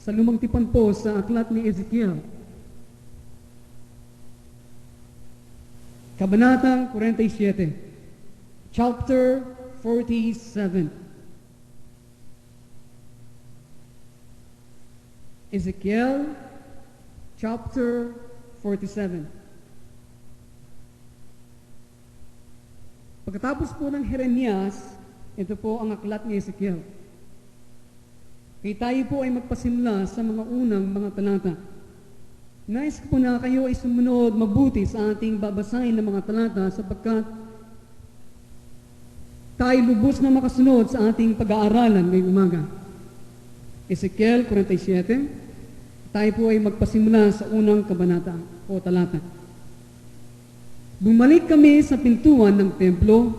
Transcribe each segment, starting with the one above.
sa lumang tipan po sa aklat ni Ezekiel. Kabanatang 47, chapter 47. Ezekiel, chapter 47. Pagkatapos po ng Jeremias, ito po ang aklat ni Ezekiel. Kaya tayo po ay magpasimula sa mga unang mga talata. Nais ko po na kayo ay sumunod mabuti sa ating babasahin ng mga talata sapagkat tayo lubos na makasunod sa ating pag-aaralan ngayong umaga. Ezekiel 47, tayo po ay magpasimula sa unang kabanata o talata. Bumalik kami sa pintuan ng templo.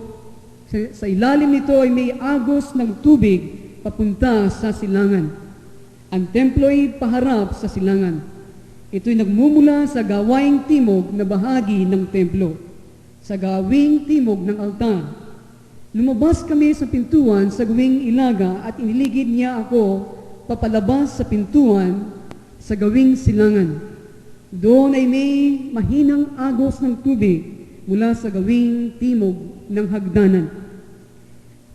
Sa ilalim nito ay may agos ng tubig papunta sa silangan. Ang templo ay paharap sa silangan. Ito'y nagmumula sa gawaing timog na bahagi ng templo, sa gawing timog ng altar. Lumabas kami sa pintuan sa gawing ilaga at iniligid niya ako papalabas sa pintuan sa gawing silangan. Doon ay may mahinang agos ng tubig mula sa gawing timog ng hagdanan.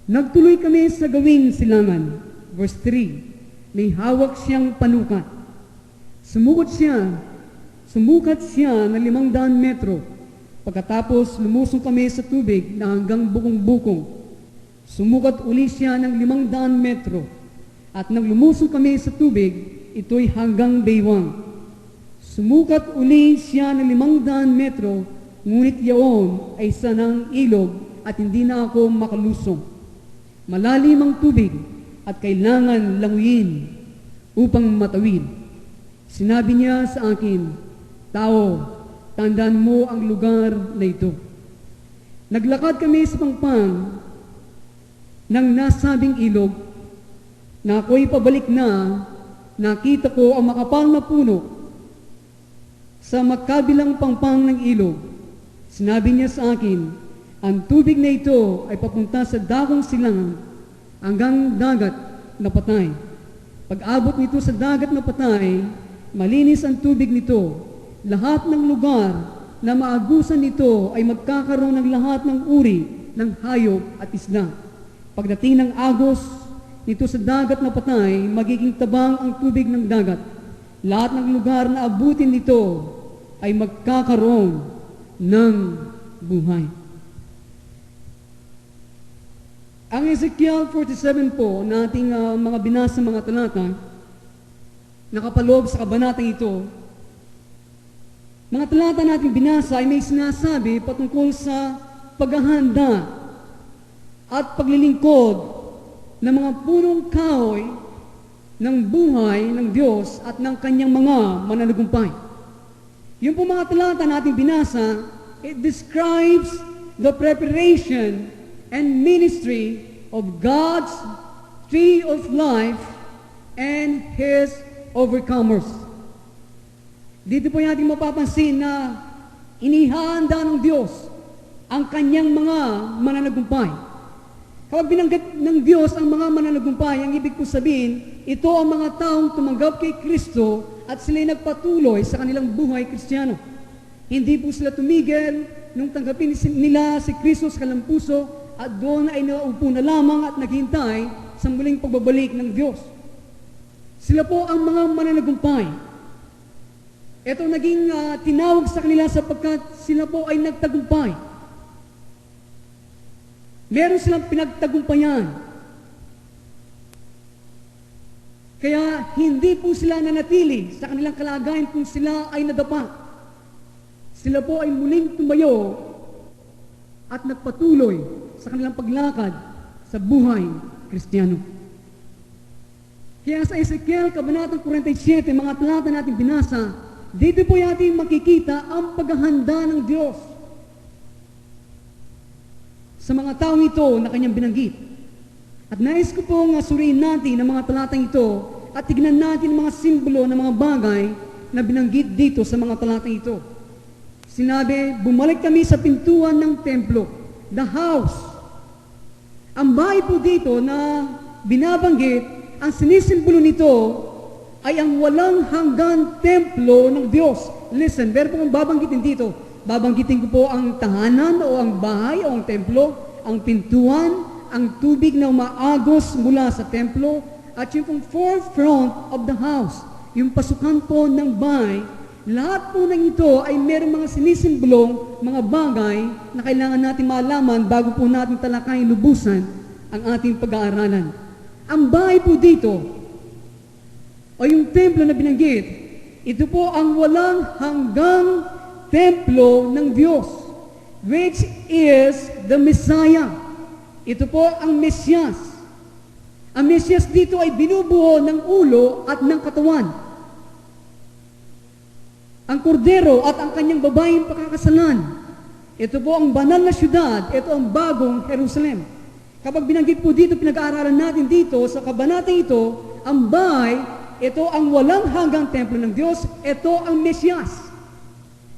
Nagtuloy kami sa gawing silangan. Verse 3, may hawak siyang panukat. Sumukat siya na 500 metro. Pagkatapos lumusong kami sa tubig na hanggang bukong-bukong. Sumukat uli siya ng 500 metro. At nang lumusong kami sa tubig, ito'y hanggang baywang. Sumukat uli siya ng 500 metro, ngunit yaon ay sanang ilog at hindi na ako makalusong. Malalim ang tubig at kailangan languyin upang matawid. Sinabi niya sa akin, tao, tandaan mo ang lugar na ito. Naglakad kami sa pangpang ng nasabing ilog. Na ako'y pabalik na, nakita ko ang makapal na puno sa magkabilang pangpang ng ilog. Sinabi niya sa akin, ang tubig na ito ay papunta sa dakong silangan hanggang dagat na patay. Pag-abot nito sa dagat na patay, malinis ang tubig nito. Lahat ng lugar na maagusan nito ay magkakaroon ng lahat ng uri ng hayop at isda. Pagdating ng agos nito sa dagat na patay, magiging tabang ang tubig ng dagat. Lahat ng lugar na abutin nito ay magkakaroon ng buhay. Ang Ezekiel 47 po na ating mga binasa mga talata, nakapaloob sa kabanatang ito, mga talata natin binasa ay may sinasabi patungkol sa paghahanda at paglilingkod ng mga punong kahoy ng buhay ng Diyos at ng kanyang mga mananagumpay. Yung po mga talata natin binasa, it describes the preparation and ministry of God's tree of life and His overcomers. Dito po natin mapapansin na inihanda ng Diyos ang kanyang mga mananagumpay. Kapag binanggit ng Diyos ang mga mananagumpay, ang ibig po sabihin, ito ang mga taong tumanggap kay Kristo at sila'y nagpatuloy sa kanilang buhay Kristiyano. Hindi po sila tumigil nung tanggapin nila si Kristo sa kanilang puso at doon ay naupo na lamang at naghintay sa muling pagbabalik ng Diyos. Sila po ang mga mananagumpay. Ito naging tinawag sa kanila sapagkat sila po ay nagtagumpay. Meron silang pinagtagumpayan. Kaya hindi po sila nanatili sa kanilang kalagayan kung sila ay nadapa. Sila po ay muling tumayo at nagpatuloy sa kanilang paglakad sa buhay Kristiyano. Kaya sa Ezekiel, Kabanatang 47, mga talata natin binasa, dito po natin makikita ang paghahanda ng Diyos sa mga taong ito na kanyang binanggit. At nais ko pong suriin natin ang mga talatang ito at tignan natin ang mga simbolo ng mga bagay na binanggit dito sa mga talatang ito. Sinabi, bumalik kami sa pintuan ng templo, the house. Ang bahay po dito na binabanggit, ang sinisimbolo nito ay ang walang hanggan templo ng Diyos. Listen, meron pong babanggitin dito. Babanggitin ko po ang tahanan o ang bahay o ang templo, ang pintuan, ang tubig na umaagos mula sa templo, at yung pong forefront of the house, yung pasukan po ng bahay. Lahat po ng ito ay merong mga sinisimbolong mga bagay na kailangan natin malaman bago po natin talakayin lubusan ang ating pag-aaralan. Ang bahay po dito, o yung templo na binanggit, ito po ang walang hanggang templo ng Diyos, which is the Messiah. Ito po ang Mesyas. Ang Mesyas dito ay binubuo ng ulo at ng katawan. Ang kordero at ang kanyang babaeng pakakasalan. Ito po ang banal na syudad, ito ang bagong Jerusalem. Kapag binanggit po dito, pinag-aaralan natin dito, sa kabanatang ito, ang bahay, ito ang walang hanggang templo ng Diyos, ito ang Mesyas.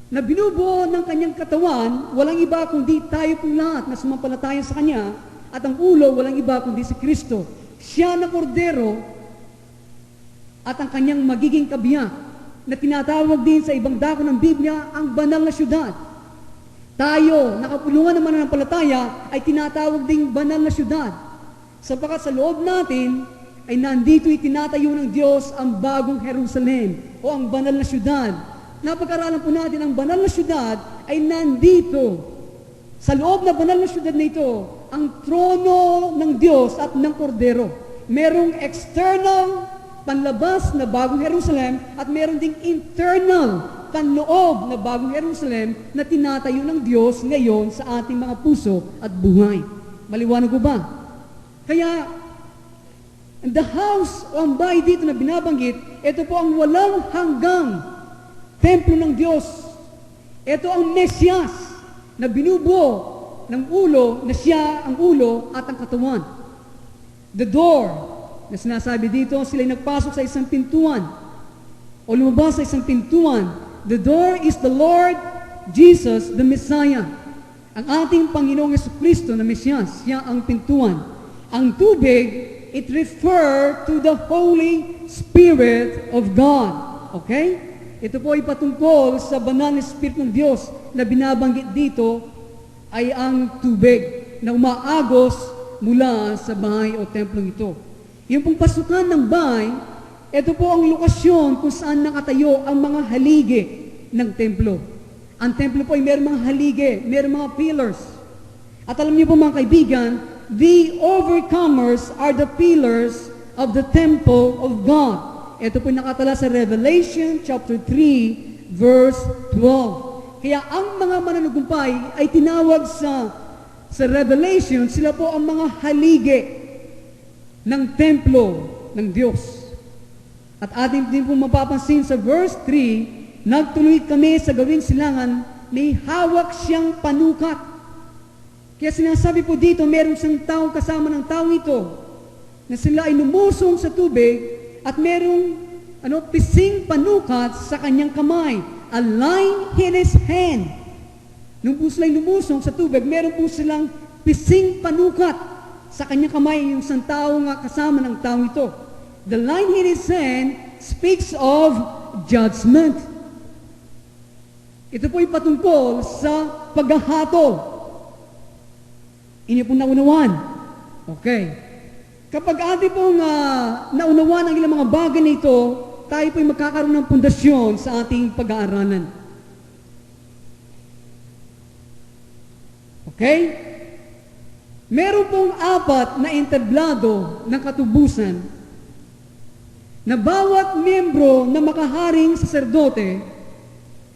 Na binubuo ng kanyang katawan, walang iba kundi tayo pong lahat na sumampalataya sa Kanya, at ang ulo, walang iba kundi si Kristo. Siya na kordero at ang kanyang magiging kabiyak, na tinatawag din sa ibang dako ng Biblia ang banal na syudad. Tayo, nakapulungan ng mananampalataya, ay tinatawag ding banal na syudad. Sapagkat sa loob natin, ay nandito itinatayo ng Diyos ang bagong Jerusalem o ang banal na syudad. Napag-aralan po natin ang banal na syudad ay nandito. Sa loob na banal na syudad na ito, ang trono ng Diyos at ng kordero. Merong external panlabas na bagong Jerusalem at meron ding internal panloob na bagong Jerusalem na tinatayo ng Diyos ngayon sa ating mga puso at buhay. Maliwanag ko ba? Kaya, the house o ang bahay dito na binabanggit, ito po ang walang hanggang templo ng Diyos. Ito ang Mesyas na binubuo ng ulo, na siya ang ulo at ang katawan. The door na sinasabi dito, sila'y nagpasok sa isang pintuan o lumabas sa isang pintuan. The door is the Lord Jesus, the Messiah. Ang ating Panginoong Jesucristo na Mesyas, siya ang pintuan. Ang tubig, it refer to the Holy Spirit of God. Okay? Ito po ay patungkol sa banal na Espiritu ng Diyos na binabanggit dito ay ang tubig na umaagos mula sa bahay o templong ito. Yung pong pasukan ng bahay, ito po ang lokasyon kung saan nakatayo ang mga haligi ng templo. Ang templo po ay mayroong mga haligi, mayroong mga pillars. At alam niyo po mga kaibigan, the overcomers are the pillars of the temple of God. Ito po nakatala sa Revelation chapter 3, verse 12. Kaya ang mga mananagumpay ay tinawag sa Revelation, sila po ang mga haligi ng templo ng Diyos. At ating din po mapapansin sa verse 3, nagtuloy kami sa gawing silangan, may hawak siyang panukat. Kaya sinasabi po dito, meron siyang tao kasama ng tao ito, na sila ay lumusong sa tubig at merong pising panukat sa kanyang kamay. A line in his hand. Nung po sila'y lumusong sa tubig, meron po silang pising panukat sa kanyang kamay, yung isang tao nga kasama ng tao ito. The line in his hand speaks of judgment. Ito po ay patungkol sa paghahatol. Inyo pong naunawan. Okay. Kapag ating pong naunawan ang ilang mga bagay na ito, tayo po ay magkakaroon ng pundasyon sa ating pag-aaralan. Okay? Meron pong 4 na entablado ng katubusan na bawat miyembro na makaharing saserdote,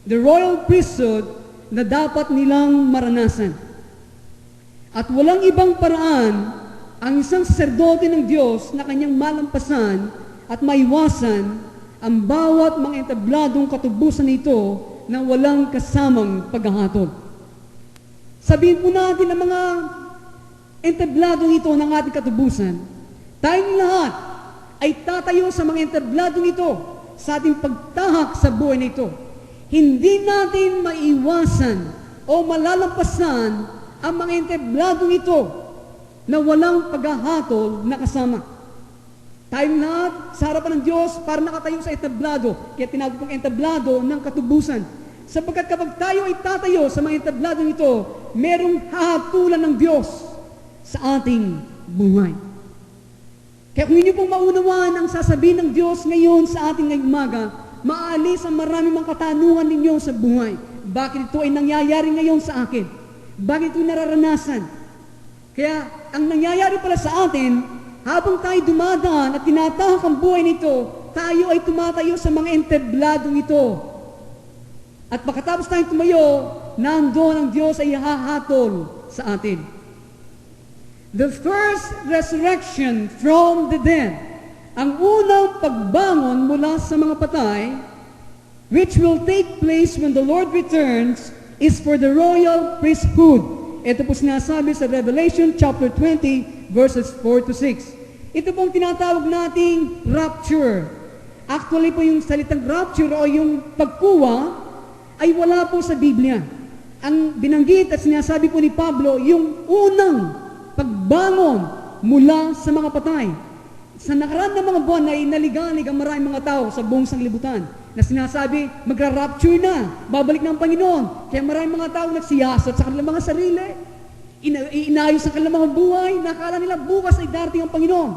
the royal priesthood, na dapat nilang maranasan. At walang ibang paraan ang isang saserdote ng Diyos na kanyang malampasan at maiwasan ang bawat mga entabladong katubusan nito na walang kasamang paghahatol. Sabihin po natin ang mga entabladong ito ng ating katubusan, tayong lahat ay tatayo sa mga entabladong ito sa ating pagtahak sa buhay na ito. Hindi natin maiwasan o malalampasan ang mga entabladong ito na walang paghahatol na kasama. Tayong lahat sa harapan ng Diyos para nakatayo sa entablado. Kaya tinawag pong entablado ng katubusan. Sapagkat kapag tayo ay tatayo sa mga entabladong ito, merong hahatulan ng Diyos sa ating buhay. Kaya kung inyo pong maunawaan ang sasabihin ng Diyos ngayon sa ating ngayong umaga, maalis ang maraming mga katanungan ninyo sa buhay. Bakit ito ay nangyayari ngayon sa akin? Bakit ito nararanasan? Kaya ang nangyayari pala sa atin, habang tayo dumadaan at tinatahak ang buhay nito, tayo ay tumatayo sa mga entabladong ito. At pagkatapos tayong tumayo, nandoon ang Diyos ay hahatol sa atin. The first resurrection from the dead, ang unang pagbangon mula sa mga patay, which will take place when the Lord returns, is for the royal priesthood. Ito po sinasabi sa Revelation chapter 20, verses 4 to 6. Ito pong tinatawag nating rapture. Actually po yung salitang rapture o yung pagkuha ay wala po sa Biblia. Ang binanggit at sinasabi po ni Pablo, yung unang pagbangon mula sa mga patay. Sa nakaraan ng mga buwan ay naligalig ang maraming mga tao sa buong sanglibutan na sinasabi, magra-rapture na, babalik ng Panginoon. Kaya maraming mga tao nagsiyasat sa kanilang mga sarili, inayos ang kanilang mga buhay, nakala nila bukas ay darating ang Panginoon.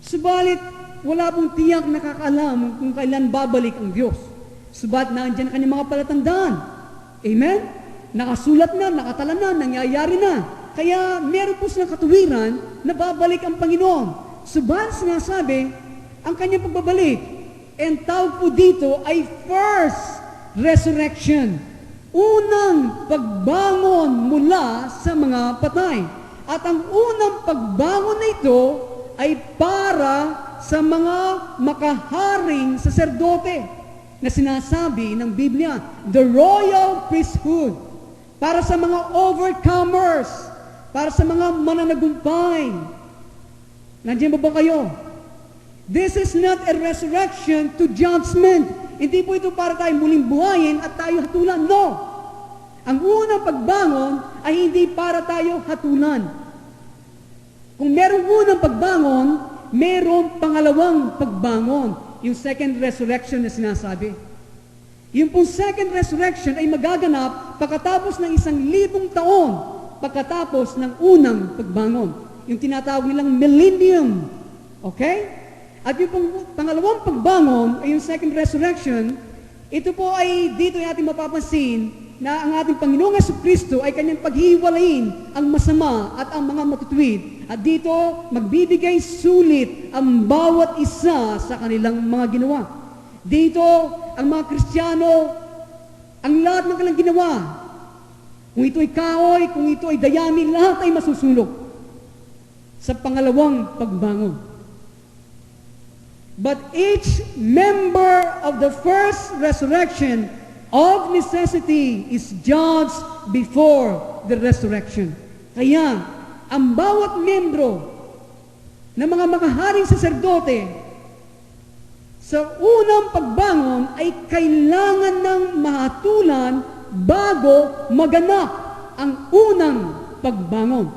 Subalit, wala pong tiyak nakakaalam kung kailan babalik ang Diyos. Subalit, nandiyan kanyang mga palatandaan. Amen? Nakasulat na, nakatala na, nangyayari na. Kaya meron po silang katuwiran na babalik ang Panginoon. Subalit sinasabi, ang kanyang pagbabalik, and tawag po dito ay first resurrection. Unang pagbangon mula sa mga patay. At ang unang pagbangon na ito ay para sa mga makaharing saserdote na sinasabi ng Biblia, the royal priesthood. Para sa mga overcomers, para sa mga mananagumpay. Nandiyan ba kayo? This is not a resurrection to judgment. Hindi po ito para tayo muling buhayin at tayo hatulan. No! Ang unang pagbangon ay hindi para tayo hatulan. Kung merong unang pagbangon, merong pangalawang pagbangon. Yung second resurrection na sinasabi. Yung pong second resurrection ay magaganap pagkatapos ng 1,000 taon pagkatapos ng unang pagbangon. Yung tinatawag nilang millennium. Okay? At yung pong pangalawang pagbangon, ay yung second resurrection, ito po ay dito yung ating mapapansin na ang ating Panginoong Jesucristo ay kanyang paghiwalayin ang masama at ang mga matutuwid. At dito, magbibigay sulit ang bawat isa sa kanilang mga ginawa. Dito, ang mga Kristiyano, ang lahat ng kanilang ginawa, kung ito ay kahoy, kung ito ay dayami, lahat ay masusulok sa pangalawang pagbangon. But each member of the first resurrection of necessity is judged before the resurrection. Kaya, ang bawat membro ng mga makaharing saserdote sa unang pagbangon ay kailangan ng mahatulan bago maganap ang unang pagbangon.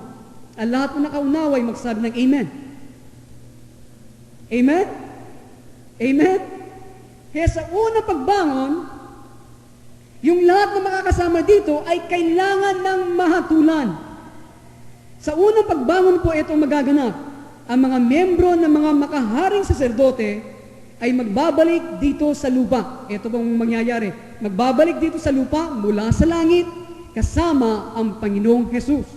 Ang lahat ng nakaunawa ay magsabi ng Amen. Amen? Amen? Kaya sa unang pagbangon, yung lahat ng makakasama dito ay kailangan ng mahatulan. Sa unang pagbangon po ito magaganap. Ang mga membro ng mga makaharing saserdote ay magbabalik dito sa lupa. Ito pong mangyayari. Magbabalik dito sa lupa mula sa langit kasama ang Panginoong Jesus.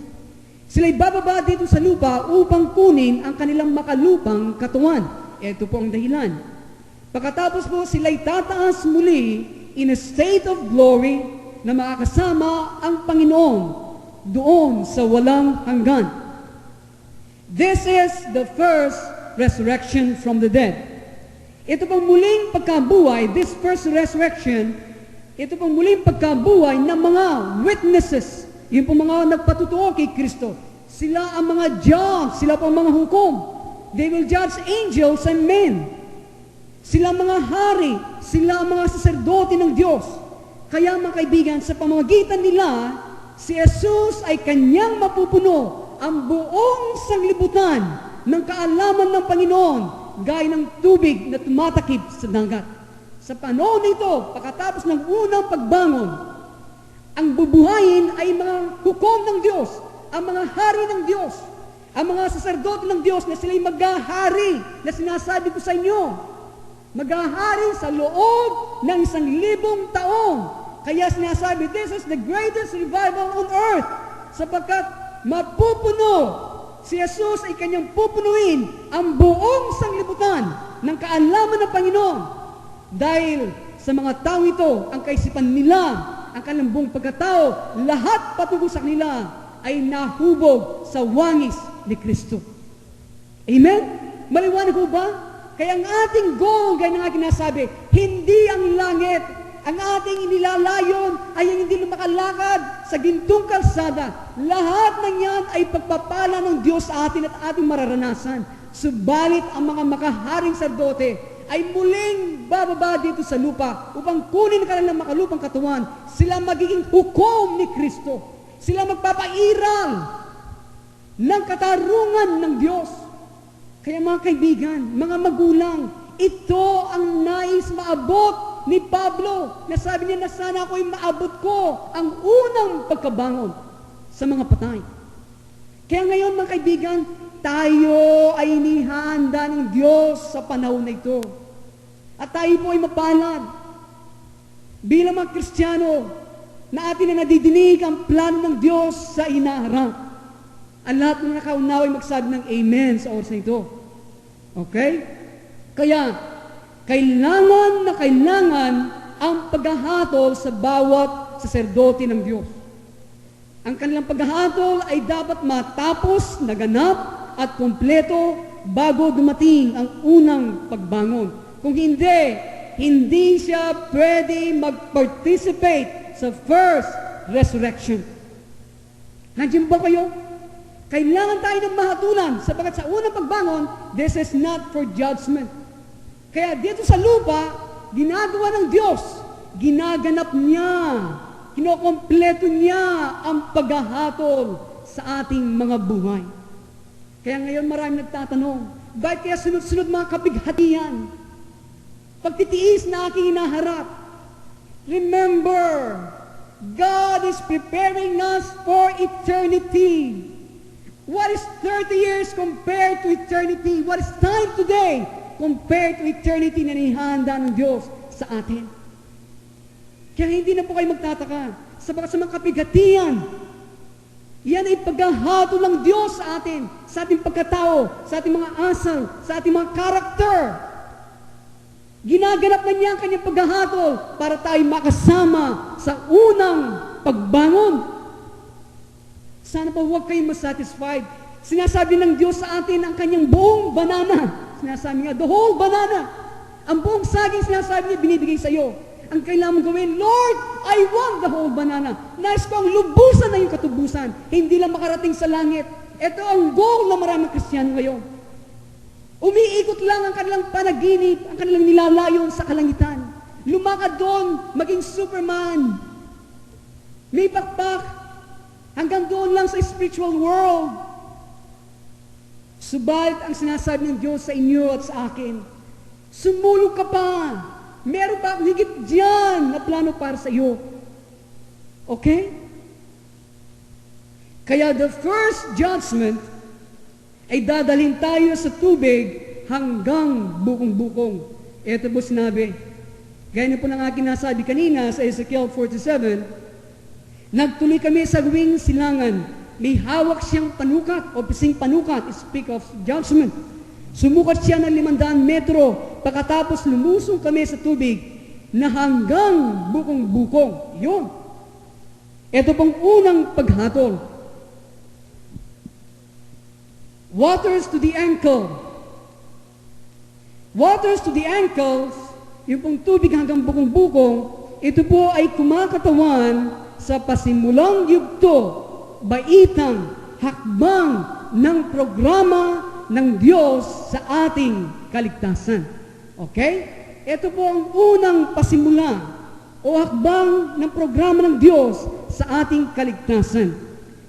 Sila'y bababa dito sa lupa upang kunin ang kanilang makalupang katawan. Ito po ang dahilan. Pagkatapos po sila'y tataas muli in a state of glory na makakasama ang Panginoon doon sa walang hanggan. This is the first resurrection from the dead. Ito pong muling pagkabuhay, this first resurrection, ito pong muling pagkabuhay ng mga witnesses, yung pong mga nagpatutuo kay Kristo. Sila ang mga judge, sila po ang mga hukom. They will judge angels and men. Sila ang mga hari, sila ang mga saserdote ng Diyos. Kaya mga kaibigan, sa pamamagitan nila, si Jesus ay kanyang mapupuno ang buong sanglibutan ng kaalaman ng Panginoon, gaya ng tubig na tumatakip sa dagat. Sa panahon nito, pagkatapos ng unang pagbangon, ang bubuhayin ay mga hukom ng Diyos, ang mga hari ng Diyos, ang mga saserdote ng Diyos na sila'y maghahari na sinasabi ko sa inyo. Maghahari sa loob ng 1,000 taon. Kaya sinasabi, this is the greatest revival on earth. Sapagkat mapupuno si Jesus ay kanyang pupunuin ang buong sanglibutan ng kaalaman ng Panginoon. Dahil sa mga tao ito, ang kaisipan nila, ang kanilang buong pagkatao, lahat patungo sa kanila ay nahubog sa wangis ni Kristo. Amen? Maliwanag ko ba? Kaya ang ating goal, gaya ng aking nasabi, hindi ang langit. Ang ating inilalayon ay ang hindi lumakalakad sa gintong kalsada. Lahat ng yan ay pagpapala ng Diyos sa atin at ating mararanasan. Subalit ang mga makaharing sardote ay muling bababa dito sa lupa upang kunin ka ng makalupang katawan. Sila magiging hukom ni Kristo. Sila magpapairal ng katarungan ng Diyos. Kaya mga kaibigan, mga magulang, ito ang nais maabot ni Pablo, na sabi niya na sana ako'y maabot ko ang unang pagkabangon sa mga patay. Kaya ngayon mga kaibigan, tayo ay inihanda ng Diyos sa panahon na ito. At tayo po ay mapalad bilang mga Kristiyano na atin na nadidinig ang plano ng Diyos sa inaharap. Ang lahat ng nakaunawa ay magsabi ng amen sa oras na ito. Okay? Kaya, kailangan ang paghahatol sa bawat saserdote ng Diyos. Ang kanilang paghahatol ay dapat matapos, naganap at kumpleto bago dumating ang unang pagbangon. Kung hindi siya pwede mag-participate sa first resurrection. Nandiyan ba kayo? Kailangan tayo ng mahatulan sapagkat sa unang pagbangon, this is not for judgment. Kaya dito sa lupa, ginagawa ng Diyos, ginaganap niya, kinokompleto niya ang paghahatol sa ating mga buhay. Kaya ngayon marami nagtatanong, bakit kaya sunod-sunod mga kapighatian? Pagtitiis na aking hinaharap. Remember, God is preparing us for eternity. What is 30 years compared to eternity? What is time today compared to eternity na nihanda ng Diyos sa atin? Kaya hindi na po kayo magtataka. Sa mga kapighatian, yan ay paghahatol ng Diyos sa atin, sa ating pagkatao, sa ating mga asal, sa ating mga karakter. Ginaganap na niya ang kanyang paghahatol para tayo makasama sa unang pagbangon. Sana po huwag kayong masatisfied. Sinasabi ng Diyos sa atin ang kanyang buong banana. Sinasabi nga, the whole banana. Ang buong saging sinasabi niya, binibigay sa iyo. Ang kailangan mong gawin, Lord, I want the whole banana. Nais ko ang lubusan na yung katubusan. Hindi lang makarating sa langit. Ito ang goal ng maraming Kristiyano ngayon. Umiikot lang ang kanilang panaginip, ang kanilang nilalayon sa kalangitan. Lumakad doon, maging Superman. May pakpak. Hanggang doon lang sa spiritual world. Subalit ang sinasabi ng Diyos sa inyo at sa akin, sumulog ka pa. Meron pa akong higit dyan na plano para sa iyo. Okay? Kaya the first judgment ay dadalhin tayo sa tubig hanggang bukong-bukong. Ito po sinabi. Gaya na po ng aking nasabi kanina sa Ezekiel 47, nagtuloy kami sa gawing silangan. May hawak siyang panukat o pising panukat, speak of judgment. Sumukat siya ng 500 metro. Pagkatapos lumusong kami sa tubig na hanggang bukong-bukong. Yun. Ito pong unang paghatol. Waters to the ankle. Waters to the ankles, yung pong tubig hanggang bukong-bukong, ito po ay kumakatawan sa pasimulang yugto, baitang, hakbang ng programa ng Diyos sa ating kaligtasan. Okay? Ito po ang unang pasimula o hakbang ng programa ng Diyos sa ating kaligtasan.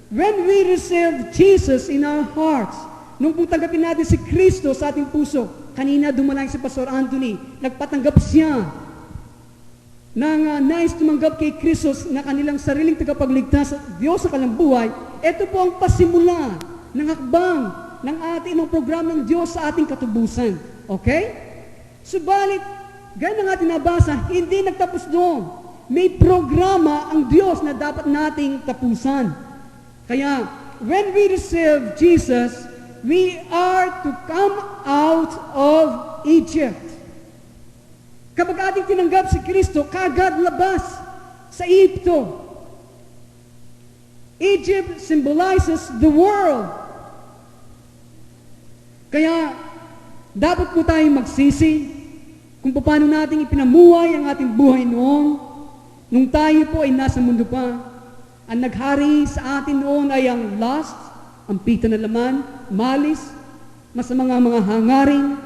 When we receive Jesus in our hearts, Nung po tanggapin natin si Kristo sa ating puso, kanina dumalang si Pastor Anthony, nagpatanggap siya nang nais tumanggap kay Kristo na kanilang sariling tagapagligtas at Diyos sa kanilang buhay. Ito po ang pasimula ng hakbang ng ating programa ng Diyos sa ating katubusan. Okay? Subalit, gaya ng ating nabasa, hindi nagtapos doon. May programa ang Diyos na dapat nating tapusan. Kaya, when we receive Jesus, we are to come out of Egypt. Kapag ating tinanggap si Kristo, kagad labas sa Egypto. Egypt symbolizes the world. Kaya, dapat po tayong magsisi kung paano natin ipinamuhay ang ating buhay noon, nung tayo po ay nasa mundo pa. Ang naghari sa atin noon ay ang lust, ang pita na laman, malis, masamang mga hangaring,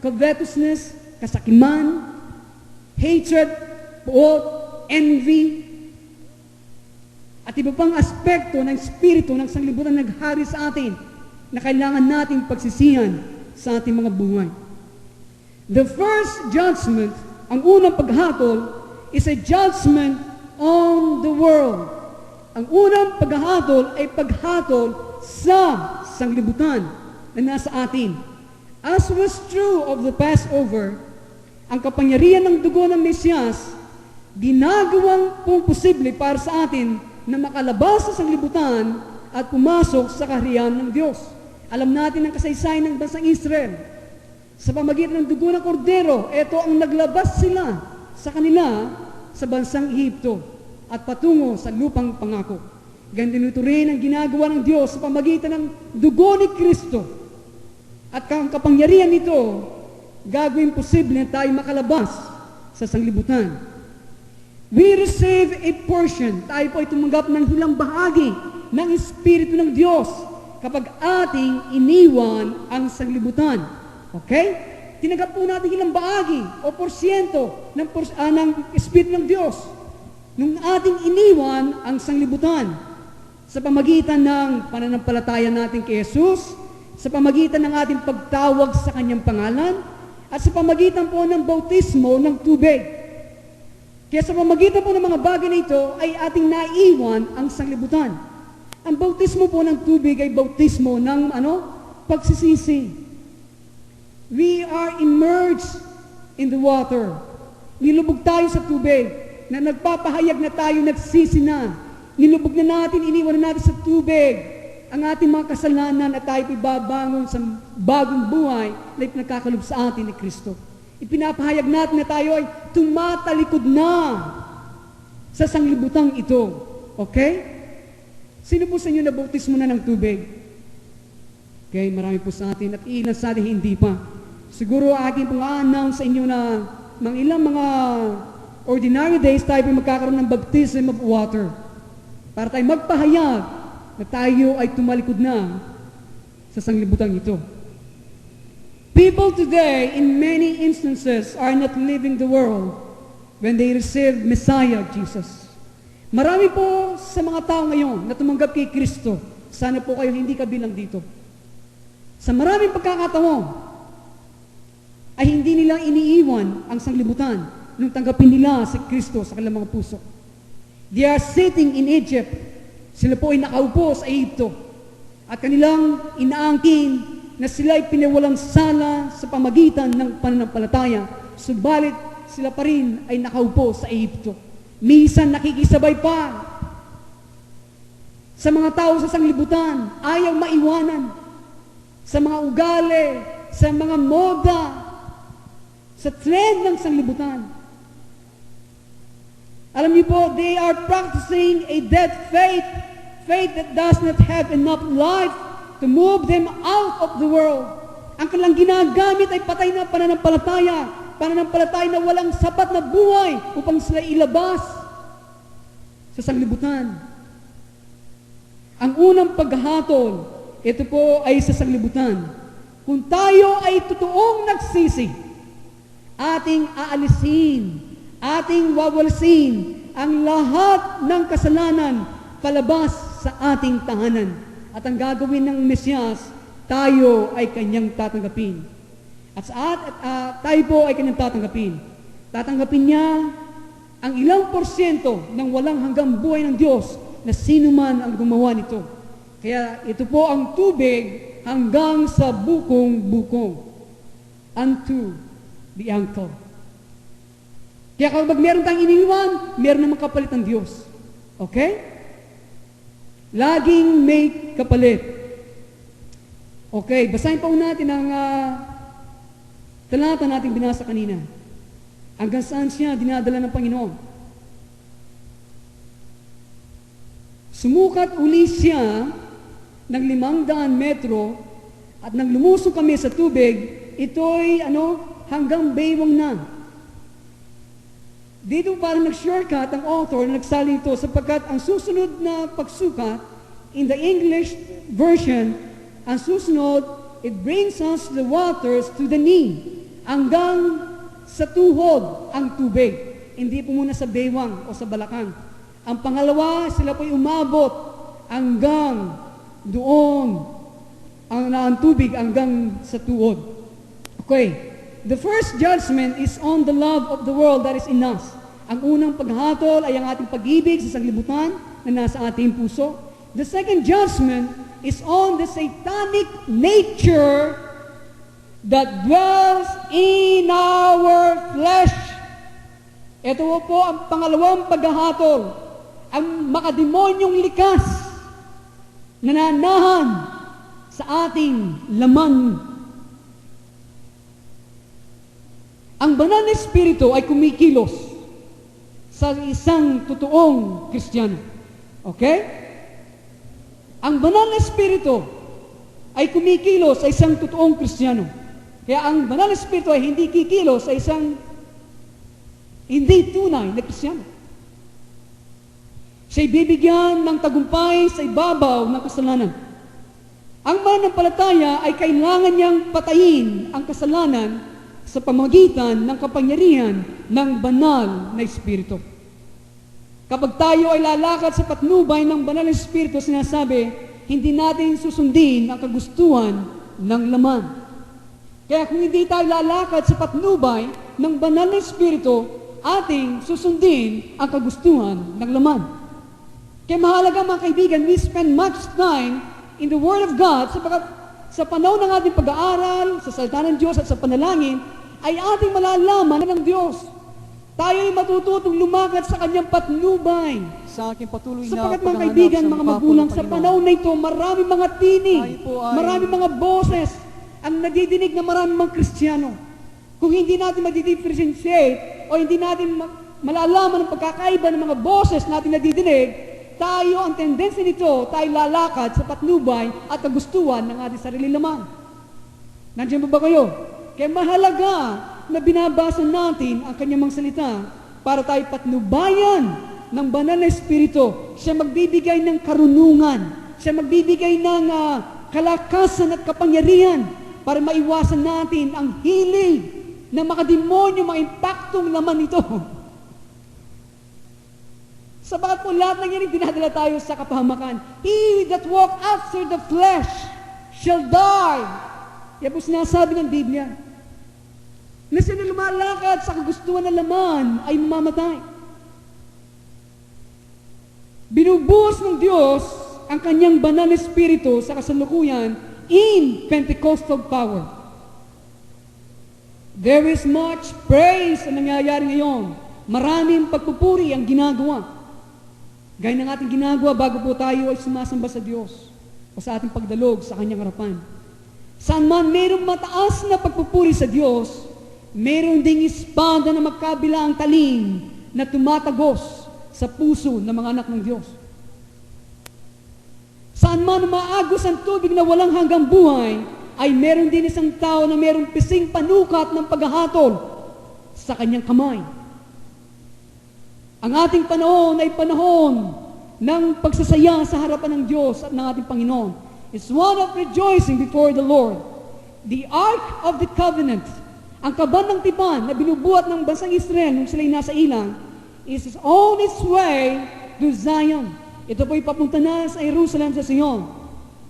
covetousness, kasakiman, hatred, puot, envy, at iba pang aspekto ng espiritu ng sanglibutan naghari sa atin na kailangan nating pagsisihan sa ating mga buhay. The first judgment, ang unang paghatol, is a judgment on the world. Ang unang paghatol ay paghatol sa sanglibutan na nasa atin. As was true of the Passover, ang kapangyarihan ng dugo ng Mesiyas, ginagawang pong posible para sa atin na makalabas sa sanglibutan at pumasok sa kaharian ng Diyos. Alam natin ang kasaysayan ng bansang Israel. Sa pamagitan ng dugo ng kordero, ito ang naglabas sila sa kanila sa bansang Ehipto at patungo sa lupang pangako. Ganito rin ang ginagawa ng Diyos sa pamagitan ng dugo ni Kristo. At ang kapangyarihan nito, gagawin posible na tayo makalabas sa sanglibutan. We receive a portion. Tayo po ay tumanggap ng hilang bahagi ng Espiritu ng Diyos kapag ating iniwan ang sanglibutan. Okay? Tinanggap po natin ilang bahagi o porsyento ng Espiritu ng Diyos nung ating iniwan ang sanglibutan sa pamagitan ng pananampalataya natin kay Jesus, sa pamagitan ng ating pagtawag sa Kanyang pangalan, at sa pamagitan po ng bautismo ng tubig. Kaya sa pamagitan po ng mga bagay na ito ay ating naiwan ang sanglibutan. Ang bautismo po ng tubig ay bautismo ng pagsisisi. We are immersed in the water. Nilubog tayo sa tubig na nagpapahayag na tayo nagsisi na. Nilubog na natin, iniwan na natin sa tubig ang ating mga kasalanan at tayo ibabangon sa bagong buhay na ipinagkakalob sa atin ni Kristo. Ipinapahayag natin na tayo ay tumatalikod na sa sanglibutang ito. Okay? Sino po sa inyo nabautismo na ng tubig? Okay, marami po sa atin at ilan sa atin hindi pa. Siguro aking pong a-announce sa inyo na ilang mga ordinary days tayo po magkakaroon ng baptism of water para tayo magpahayag na tayo ay tumalikod na sa sanglibutang ito. People today, in many instances, are not living the world when they receive Messiah, Jesus. Marami po sa mga tao ngayon na tumanggap kay Kristo. Sana po kayo hindi kabilang dito. Sa maraming pagkakataon, ay hindi nila iniiwan ang sanglibutan nung tanggapin nila si Kristo sa kanilang mga puso. They are sitting in Egypt. Sila po ay nakaupo sa Egypto at kanilang inaangkin na sila ay pinawalang sala sa pamagitan ng pananampalataya, subalit sila pa rin ay nakaupo sa Egypto. Minsan nakikisabay pa sa mga tao sa sanglibutan, ayaw maiwanan sa mga ugali, sa mga moda, sa trend ng sanglibutan. Alam niyo po, they are practicing a dead faith, faith that does not have enough life to move them out of the world. Ang kanilang ginagamit ay patay na pananampalataya na walang sapat na buhay upang sila ilabas sa sanglibutan. Ang unang paghahatol, ito po ay sa sanglibutan. Kung tayo ay totoong nagsisi, ating aalisin, ating wawalsin ang lahat ng kasalanan palabas sa ating tahanan. At ang gagawin ng Mesiyas, tayo ay kanyang tatanggapin. Tayo po ay kanyang tatanggapin. Tatanggapin niya ang ilang porsyento ng walang hanggang buhay ng Diyos na sino man ang gumawa nito. Kaya ito po ang tubig hanggang sa bukong-bukong, unto the ankle. Kaya kapag meron tayong iniwan, meron namang kapalit ng Diyos. Okay? Laging may kapalit. Okay, basahin pa natin ang talata natin binasa kanina. Hanggang saan siya dinadala ng Panginoon. Sumukat uli siya ng 500 metro at nang lumusong kami sa tubig, ito'y hanggang baywang na. Dito parang nag-shortcut ang author na nagsaling ito sapagkat ang susunod na pagsukat in the English version, ang susunod, it brings us the waters to the knee. Hanggang sa tuhod ang tubig. Hindi po muna sa baywang o sa balakang. Ang pangalawa, sila po'y umabot hanggang doon. Ang tubig hanggang sa tuhod. Okay. The first judgment is on the love of the world that is in us. Ang unang paghatol ay ang ating pag-ibig sa sanglibutan na nasa ating puso. The second judgment is on the satanic nature that dwells in our flesh. Ito po ang pangalawang paghahatol. Ang makademonyong likas na nanahan sa ating laman. Ang banal na espiritu ay kumikilos sa isang totoong Kristiyano. Okay? Ang banal na espiritu ay kumikilos sa isang totoong Kristiyano. Kaya ang banal na espiritu ay hindi kikilos sa isang hindi tunay na Kristiyano. Siya'y bibigyan ng tagumpay sa ibabaw ng kasalanan. Ang mananampalataya ay kailangan niyang patayin ang kasalanan sa pamamagitan ng kapangyarihan ng banal na espiritu. Kapag tayo ay lalakad sa patnubay ng banal na espiritu, sinasabi, hindi natin susundin ang kagustuhan ng laman. Kaya kung hindi tayo lalakad sa patnubay ng banal na espiritu, ating susundin ang kagustuhan ng laman. Kaya mahalaga mga kaibigan, we spend much time in the Word of God sapagkat sa panahon ng ating pag-aaral, sa salita ng Diyos at sa panalangin, ay ating malalaman ng Diyos. Tayo ay matututong lumakad sa kanyang patnubay. Sa aking patuloy na sapagkat mga kaibigan, mga magulang, sa panahon na ito, maraming mga tinig, maraming mga boses, ang nadidinig na maraming mga Kristiyano. Kung hindi natin ma-differentiate o hindi natin malalaman ang pagkakaiba ng mga boses natin nadidinig, tayo, ang tendency nito, tayo lalakad sa patnubay at kagustuhan ng ating sarili lamang. Nandiyan ba kayo? Kaya mahalaga na binabasa natin ang kanyang mga salita para tayo patnubayan ng banal na espiritu. Siya magbibigay ng karunungan. Siya magbibigay ng kalakasan at kapangyarihan para maiwasan natin ang hilig na makademonyo, mga impaktong laman nito. Sabagat po lahat ng yan, dinadala tayo sa kapahamakan. He that walk after the flesh shall die. Yan po sinasabi ng Biblia. Na sino lumalakad sa kagustuhan ng laman ay mamamatay. Binubuhos ng Diyos ang kanyang banal na espiritu sa kasalukuyan in Pentecostal power. There is much praise ang nangyayari ngayon. Maraming pagpupuri ang ginagawa. Gaya ng ating ginagawa bago po tayo ay sumasamba sa Diyos o sa ating pagdalog sa kanyang harapan. Saan man mayroong mataas na pagpupuri sa Diyos, mayroong ding espada na magkabilang talim na tumatagos sa puso ng mga anak ng Diyos. Saan man maagos ang tubig na walang hanggang buhay, ay meron din isang tao na merong pising panukat ng paghahatol sa kanyang kamay. Ang ating panahon ay panahon ng pagsasaya sa harapan ng Diyos at ng ating Panginoon. It's one of rejoicing before the Lord. The Ark of the Covenant, ang kaban ng tipan na binubuhat ng bansang Israel nung sila'y nasa ilang, is on its way to Zion. Ito po'y papunta na sa Jerusalem, sa Sion.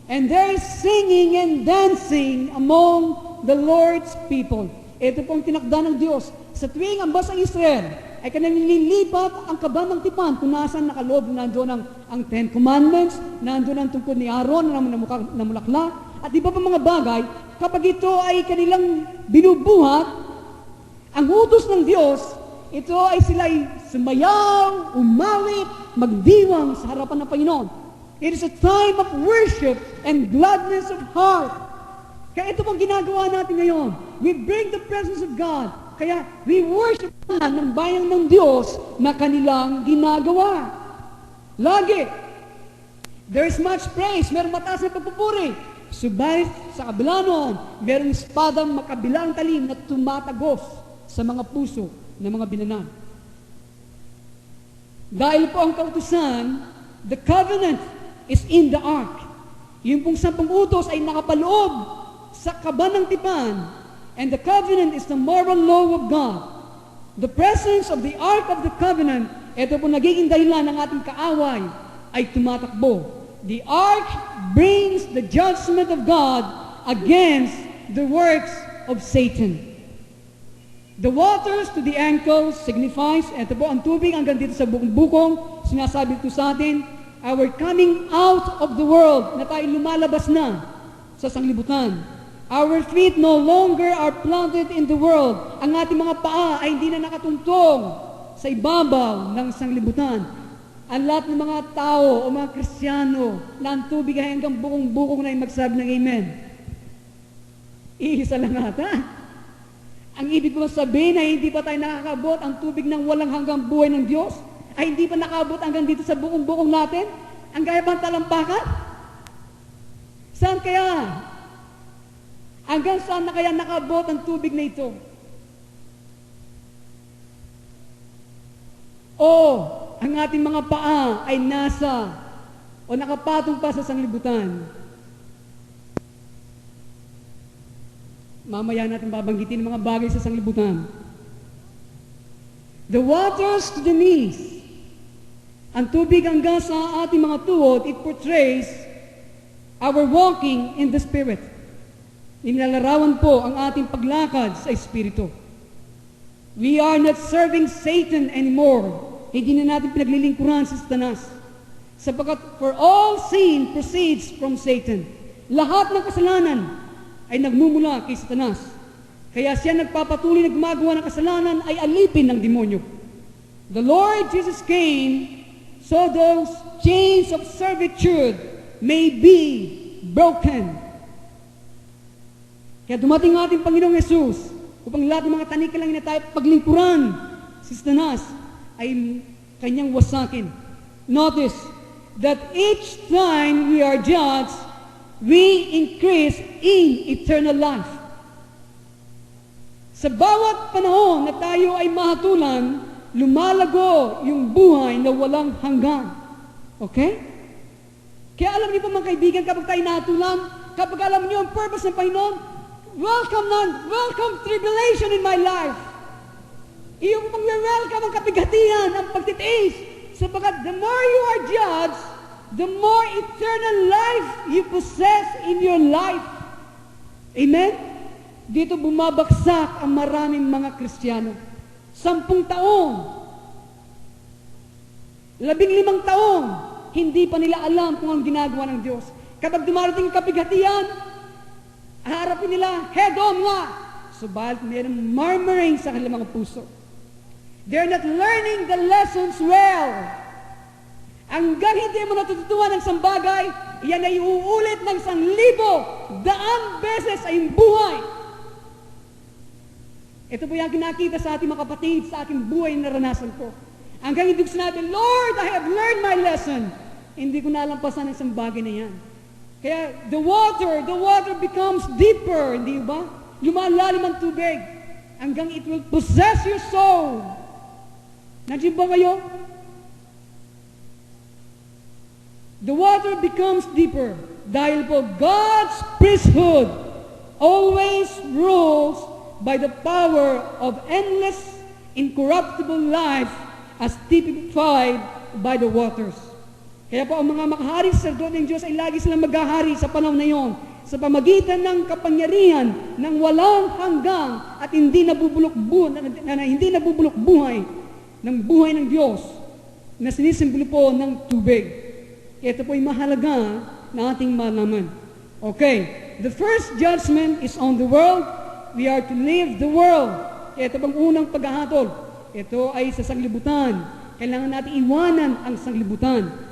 And there is singing and dancing among the Lord's people. Ito pong tinakda ng Diyos. Sa tuwing ang bansang Israel ay kanilang nililipat ang kaban ng tipan kung nasaan nakaloob, nandoon ang Ten Commandments, nandoon ang tungkol ni Aaron na namulaklak, at iba pa mga bagay. Kapag ito ay kanilang binubuhat, ang utos ng Diyos, ito ay sila'y sumayaw, umawit, magdiwang sa harapan ng Panginoon. It is a time of worship and gladness of heart. Kaya ito pong ginagawa natin ngayon. We bring the presence of God. Kaya we worship ng bayang ng Diyos na kanilang ginagawa. Lagi. There is much praise. Merong mataas na pagpupuri. Subalit sa kabila noon, merong espadang makabilang talim na tumatagos sa mga puso ng mga binanan. Dahil po ang kautusan, the covenant is in the ark. Yung pong 10 utos ay nakapaloob sa kaban ng tipan, and the covenant is the moral law of God. The presence of the ark of the covenant, ito po nagiging dahilan ng ating kaaway, ay tumatakbo. The ark brings the judgment of God against the works of Satan. The waters to the ankles signifies, ito po ang tubig hanggang dito sa bukong-bukong, sinasabi ito sa atin, our coming out of the world, na tayo lumalabas na sa sanglibutan. Our feet no longer are planted in the world. Ang ating mga paa ay hindi na nakatuntong sa ibabaw ng sanglibutan. Ang lahat ng mga tao o mga Kristiyano na ang tubig ay hanggang bukong-bukong na ay magsabi ng Amen. Iisa lang ata. Ang ibig ko sabihin ay hindi pa tayo nakakabot ang tubig ng walang hanggang buhay ng Diyos, ay hindi pa nakabot hanggang dito sa bukong-bukong natin. Ang gaya bang talampakan? Saan kaya? Hanggang saan na kaya nakabot ang tubig na ito? O ang ating mga paa ay nasa o nakapatong pa sa sanglibutan? Mamaya natin babanggitin ang mga bagay sa sanglibutan. The waters to the knees. Ang tubig hanggang sa ating mga tuhod, it portrays our walking in the Spirit. Nilalarawan po ang ating paglakad sa Espiritu. We are not serving Satan anymore. Hindi na natin pinaglilingkuran sa Satanas. Sapagkat for all sin proceeds from Satan. Lahat ng kasalanan ay nagmumula kay Satanas. Kaya siya nagpapatuloy na gumagawa ng kasalanan ay alipin ng demonyo. The Lord Jesus came so those chains of servitude may be broken. Kaya dumating ang ating Panginoong Yesus upang lahat ng mga tanikalang na tayo paglingkuran si Satanas ay kanyang wasakin. Notice that each time we are judged, we increase in eternal life. Sa bawat panahon na tayo ay mahatulan, lumalago yung buhay na walang hanggan. Okay? Kaya alam niyo po mga kaibigan, kapag tayo nahatulan, kapag alam niyo ang purpose ng Panginoon, welcome tribulation in my life. Iyong pag-welcome ang kapigatian, ang pagtitiis. Sapagat the more you are judged, the more eternal life you possess in your life. Amen? Dito bumabagsak ang maraming mga Kristiyano. 10 taon, 15 taon, hindi pa nila alam kung ang ginagawa ng Diyos. Kapag dumarating ang kapigatian, harapin nila, head on nga. Subalit mayroong murmuring sa kanilang mga puso. They're not learning the lessons well. Hanggang hindi mo natututuan ng isang bagay, yan ay uulit ng 1,000 beses ay buhay. Ito po yung kinakita sa ating mga kapatid, sa aking buhay na naranasan ko. Hanggang hindi ko sinabi, Lord, I have learned my lesson. Hindi ko nalampasan ang isang bagay na yan. Kaya the water becomes deeper, hindi ba? Lumalalim ang tubig hanggang it will possess your soul. Nandiyan ba kayo? The water becomes deeper dahil po God's priesthood always rules by the power of endless, incorruptible life as typified by the waters. Kaya po ang mga makaharing sacerdote ng Diyos ay lagi silang maghahari sa panahon na yon sa pamagitan ng kapangyarihan ng walang hanggang at hindi nabubulok buhay ng buhay ng Diyos na sinisimbolo po ng tubig. Ito po ay mahalaga na ating malaman. Okay, the first judgment is on the world. We are to leave the world. Ito pang unang paghahatol. Ito ay sa sanglibutan. Kailangan natin iwanan ang sanglibutan.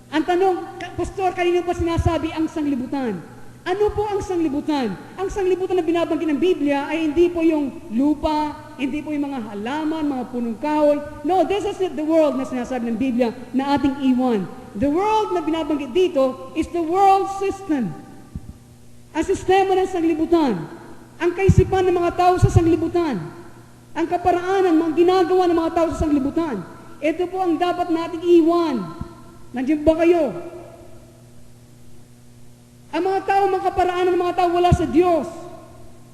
Ang tanong, Pastor, kanina po sinasabi ang sanglibutan. Ano po ang sanglibutan? Ang sanglibutan na binabanggit ng Biblia ay hindi po yung lupa, hindi po yung mga halaman, mga punong kahoy. No, this is the world na sinasabi ng Biblia na ating iwan. The world na binabanggit dito is the world system. Ang sistema ng sanglibutan. Ang kaisipan ng mga tao sa sanglibutan. Ang kaparaanan, mga ginagawa ng mga tao sa sanglibutan. Ito po ang dapat nating iwan. Nandiyan ba kayo? Ang mga tao, mga kaparaanan ng mga tao wala sa Diyos.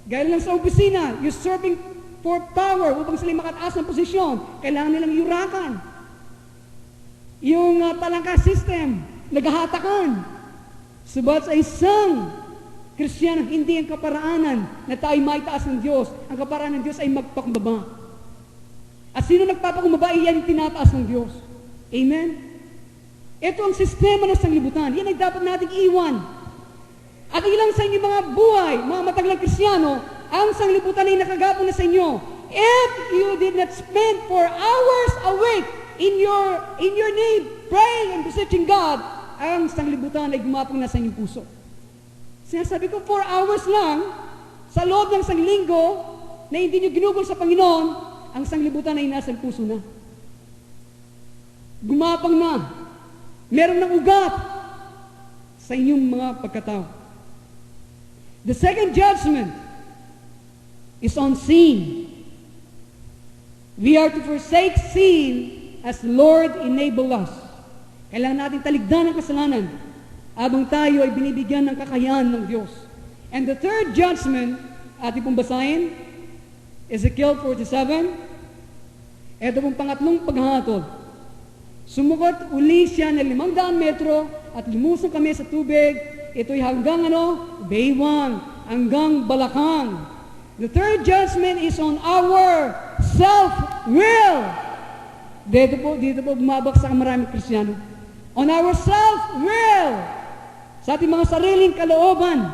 Gaya lang sa opisina, usurping for power upang sila makataas ng posisyon. Kailangan nilang yurakan. Yung palangka system, naghahatakan. Subat sa isang Kristiyano, hindi ang kaparaanan na tayo maitaas ng Diyos. Ang kaparaanan ng Diyos ay magpakumbaba. At sino nagpapakumbaba, iyan yung tinataas ng Diyos. Amen? Ito ang sistema ng sanglibutan. Yan ay dapat nating iwan. At ilang sa inyong mga buhay, mga matagalang Kristiyano, ang sanglibutan ay nakagapon na sa inyo. If you did not spend 4 hours a week in your need, praying and beseeching God, ang sanglibutan ay gumapong na sa inyong puso. Sinasabi ko, 4 hours lang, sa loob ng isang linggo, na hindi nyo ginugol sa Panginoon, ang sanglibutan ay nasa puso na. Gumapang na. Meron ng ugat sa inyong mga pagkatao. The second judgment is on sin. We are to forsake sin as the Lord enable us. Kailangan natin taligdan ang kasalanan habang tayo ay binibigyan ng kakayahan ng Diyos. And the third judgment, ating pong basahin, Ezekiel 47. Ito pong pangatlong paghahatol. Sumukot uli siya ng 500 metro at lumusong kami sa tubig. Ito'y hanggang baywang, hanggang balakang. The third judgment is on our self-will. Dito po bumabagsak ang maraming Kristiyano. On our self-will. Sa ating mga sariling kalooban.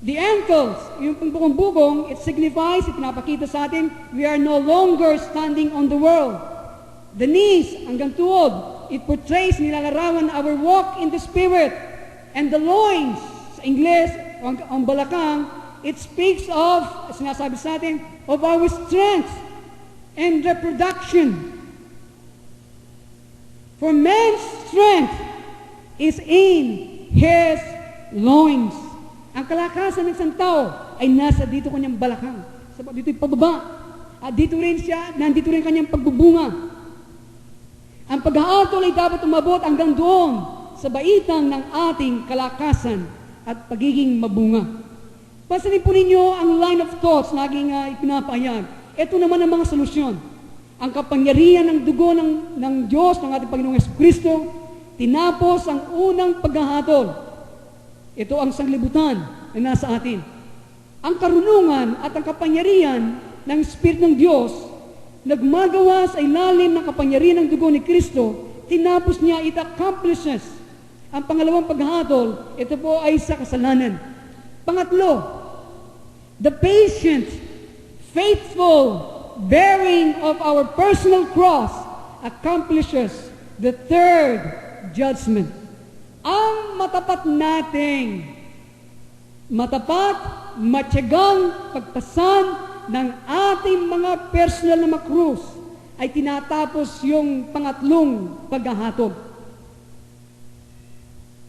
The ankles, yung bukong-bukong, it signifies, ipinapakita sa atin, we are no longer standing on the world. The knees, hanggang tuhod, it portrays, nilalarawan our walk in the Spirit. And the loins, sa Ingles, ang balakang, it speaks of, sinasabi sa atin, of our strength and reproduction. For man's strength is in his loins. Ang kalakasan ng isang tao ay nasa dito kanyang balakang. Dito yung pababa. At dito rin siya, nandito rin kanyang pagbubunga. Ang pag-aatol ay dapat umabot hanggang doon sa baitang ng ating kalakasan at pagiging mabunga. Pansinin po ninyo ang line of thoughts na aking ipinapahayag. Ito naman ang mga solusyon. Ang kapangyarihan ng dugo ng Diyos, ng ating Panginoong Jesucristo, tinapos ang unang paghahatol. Ito ang sanglibutan na nasa atin. Ang karunungan at ang kapangyarihan ng Espiritu ng Diyos na gumagawa sa ilalim ng kapangyarihan ng dugo ni Kristo, tinapos niya, it accomplishes. Ang pangalawang paghatol, ito po ay sa kasalanan. Pangatlo, the patient, faithful bearing of our personal cross accomplishes the third judgment. Ang matapat nating, matyagang pagpasan ng ating mga personal na makrus ay tinatapos yung pangatlong paghahatol.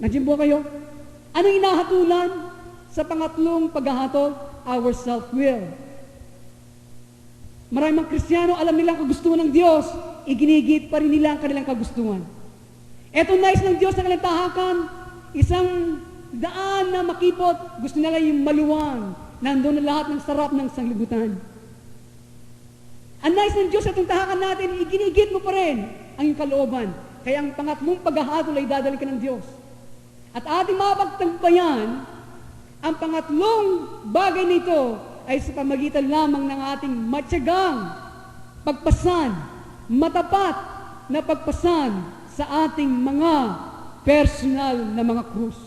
Nandiyan po kayo? Anong inahatulan sa pangatlong paghahatol? Our self-will. Maraming mga Kristiyano, alam nilang kagustuhan ng Diyos, iginigit pa rin nila ang kanilang kagustuhan. Etong nais ng Diyos sa kanilang tahakan, isang daan na makipot, gusto nila yung maluwang, nandun na lahat ng sarap ng sanglibutan. Ang nais ng Diyos sa itong tahakan natin, iginigit mo pa rin ang iyong kalooban. Kaya ang pangatlong paghahatol ay dadali ka ng Diyos. At ating mapagtagumpayan, ang pangatlong bagay nito ay sa pamagitan lamang ng ating matyagang pagpasan, matapat na pagpasan sa ating mga personal na mga krus.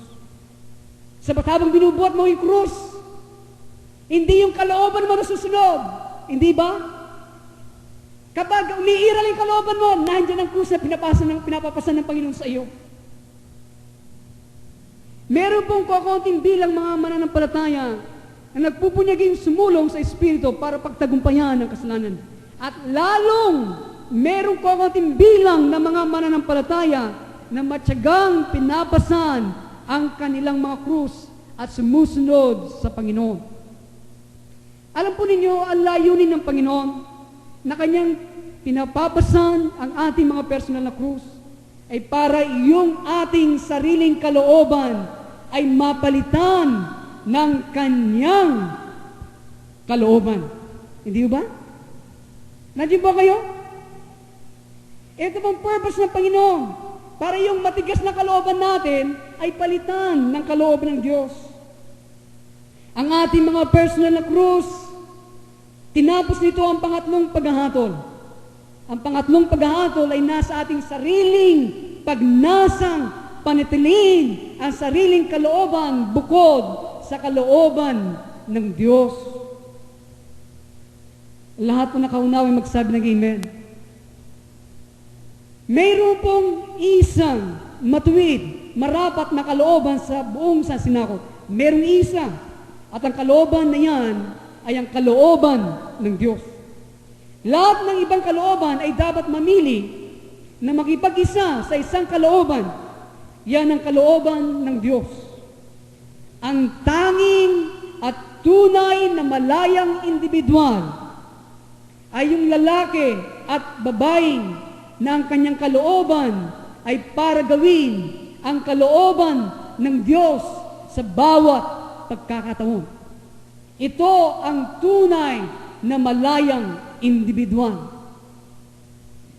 Sabat habang binubuhat mo yung krus, hindi yung kalooban mo nasusunod. Hindi ba? Kapag umiiral yung kalooban mo, nandiyan ang krus na pinapapasan ng Panginoon sa iyo. Meron pong kokonting bilang mga mananampalataya na nagpupunyaging sumulong sa Espiritu para pagtagumpayan ng kasalanan. At lalong merong kokonting bilang na mga mananampalataya na matyagang pinapasan ang kanilang mga krus at sumusunod sa Panginoon. Alam po ninyo, ang layunin ng Panginoon na kanyang pinapapasan ang ating mga personal na krus ay para yung ating sariling kalooban ay mapalitan ng kanyang kalooban. Hindi ba? Nandiyan ba kayo? Ito pong purpose ng Panginoon, para yung matigas na kalooban natin ay palitan ng kalooban ng Diyos. Ang ating mga personal na krus, tinapos nito ang pangatlong paghahatol. Ang pangatlong paghahatol ay nasa ating sariling pagnasang panitilin ang sariling kalooban bukod sa kalooban ng Diyos. Lahat po nakaunawa magsabi ng Amen. Mayroon pong isang matuwid, marapat na kalooban sa buong sansinakot. Mayroong isa. At ang kalooban na yan ay ang kalooban ng Diyos. Lahat ng ibang kalooban ay dapat mamili na makipag-isa sa isang kalooban. Yan ang kalooban ng Diyos. Ang tanging at tunay na malayang individual ay yung lalaki at babaeng na ang kanyang kalooban ay para gawin ang kalooban ng Diyos sa bawat pagkakataon. Ito ang tunay na malayang individual.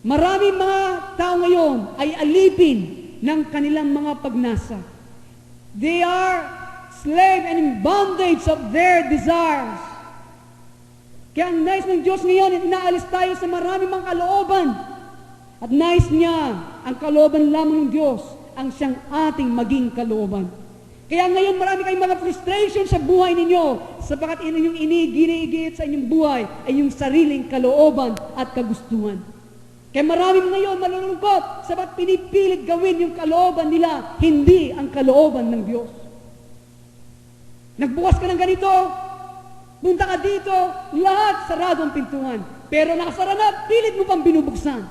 Maraming mga tao ngayon ay alipin ng kanilang mga pagnasa. They are slave and in bondage of their desires. Kaya ang nais ng Diyos ngayon, inaalis tayo sa maraming mga kalooban. At nais niya, ang kalooban lamang ng Diyos, ang siyang ating maging kalooban. Kaya ngayon marami kayong mga frustration sa buhay ninyo, sapagat inyong giniigit sa inyong buhay ay yung sariling kalooban at kagustuhan. Kaya marami ngayon malulungkot, sapagat pinipilit gawin yung kalooban nila, hindi ang kalooban ng Diyos. Nagbukas ka ng ganito, punta ka dito, lahat sarado ang pintuan. Pero nakasara na, pilit mo pang binubuksan.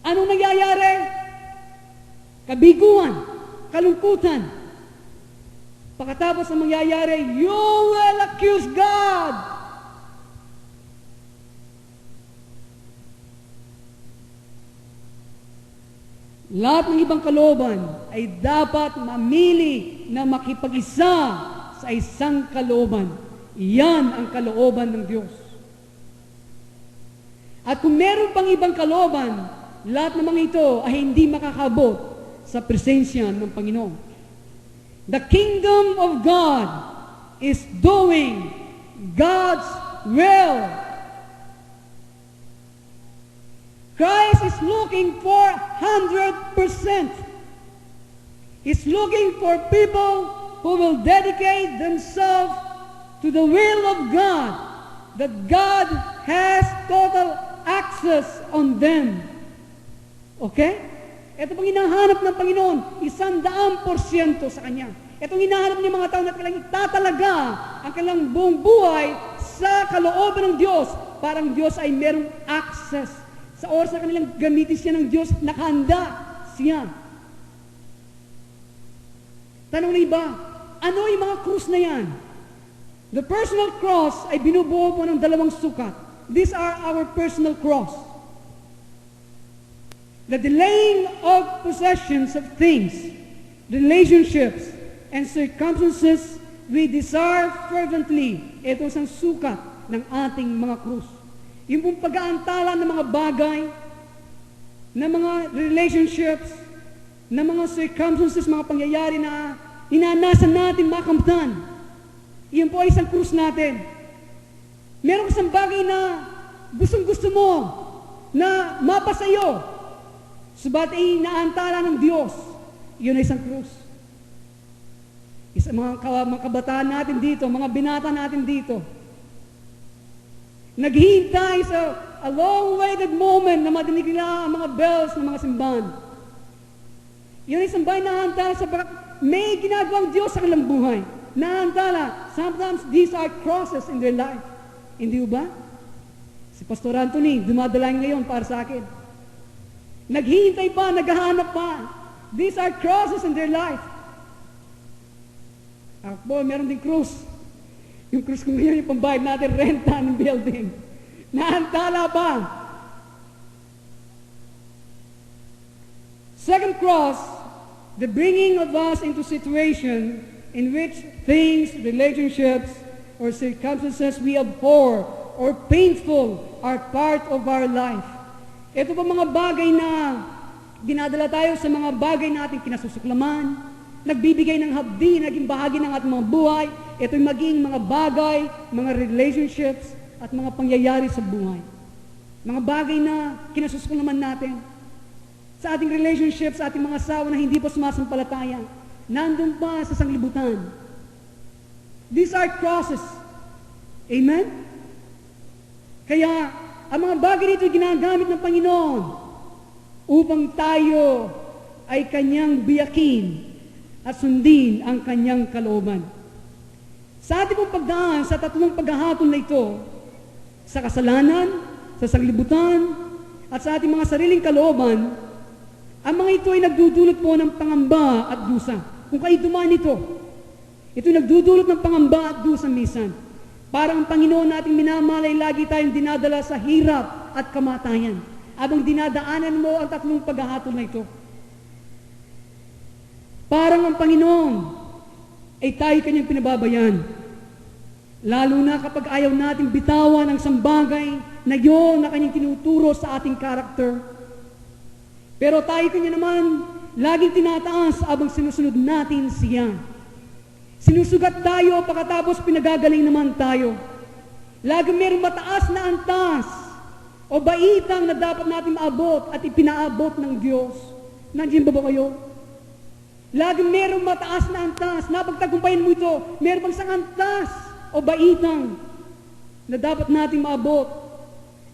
Anong nangyayari? Kabiguan, kalungkutan. Pagkatapos ang mangyayari, you will accuse God. Lahat ng ibang kalooban ay dapat mamili na makipag-isa sa isang kalooban. Iyan ang kalooban ng Diyos. At kung meron pang ibang kalooban, lahat naman ito ay hindi makakabot sa presensya ng Panginoon. The kingdom of God is doing God's will. Christ is looking for 100%. He's looking for people who will dedicate themselves to the will of God, that God has total access on them. Okay? Ito pang hinahanap ng Panginoon, 100% sa Kanya. Itong hinahanap ng mga tao na kailangang itatalaga ang kanilang buong buhay sa kalooban ng Diyos, parang Diyos ay merong access. Sa oras na kanilang gamitin siya ng Diyos, nakahanda siya. Tanong na iba, ano yung mga krus na yan? The personal cross ay binubuo po ng 2 sukat. These are our personal cross. The delaying of possessions of things, relationships, and circumstances we desire fervently. Ito ang sukat ng ating mga krus. Yung pong pag-aantala ng mga bagay na mga relationships, na mga circumstances, mga pangyayari na inanasan natin makamtan. Iyon po ay isang krus natin. Meron isang bagay na gustong-gusto mo na mapasayo, subat ay naantala ng Diyos. Iyon ay isang krus. Mga kabataan natin dito, mga binata natin dito, naghihintay sa a long-awaited moment na madinig nila ang mga bells ng mga simbahan. Yun ay sambahay na naantala sa may ginagawang Diyos sa kanilang buhay. Naantala. Sometimes these are crosses in their life. Hindi ba? Si Pastor Anthony, dumadalangin ngayon para sa akin. Naghihintay pa, naghahanap pa. These are crosses in their life. Ako po, meron din krus. Yung krus ko ngayon, yung pambayad natin, renta ng building. Naantala pa. Second cross, the bringing of us into situation in which things, relationships, or circumstances we abhor or painful are part of our life. Ito pa mga bagay na dinadala tayo sa mga bagay nating kinasusuklaman, nagbibigay ng habdi, naging bahagi ng ating mga buhay. Ito'y maging mga bagay, mga relationships, at mga pangyayari sa buhay. Mga bagay na kinasusuklaman natin. Sa ating relationships, sa ating mga asawa na hindi pa sumasampalataya, nandun pa sa sanglibutan. These are crosses. Amen? Kaya, ang mga bagay dito ginagamit ng Panginoon upang tayo ay Kanyang biyakin at sundin ang Kanyang kalooban. Sa ating pong pagdaan sa tatlong paghahatol na ito, sa kasalanan, sa sanglibutan, at sa ating mga sariling kalooban, ang mga ito ay nagdudulot po ng pangamba at dusa. Kung kayo dumaan ito nagdudulot ng pangamba at dusa minsan. Parang ang Panginoon nating minamalay, lagi tayong dinadala sa hirap at kamatayan. Abang dinadaanan mo ang tatlong paghahatol na ito. Parang ang Panginoon ay tayo Kanyang pinababayan. Lalo na kapag ayaw nating bitawan ang sambagay na yun na Kanyang tinuturo sa ating karakter. Pero tayo Kanya naman, laging tinataas abang sinusunod natin siya. Sinusugat tayo, pagkatapos pinagagaling naman tayo. Laging mayroong mataas na antas o baitang na dapat natin maabot at ipinaabot ng Diyos. Nandiyan ba kayo? Laging mayroong mataas na antas. Napagtagumpayan mo ito, mayroong isang antas o baitang na dapat natin maabot.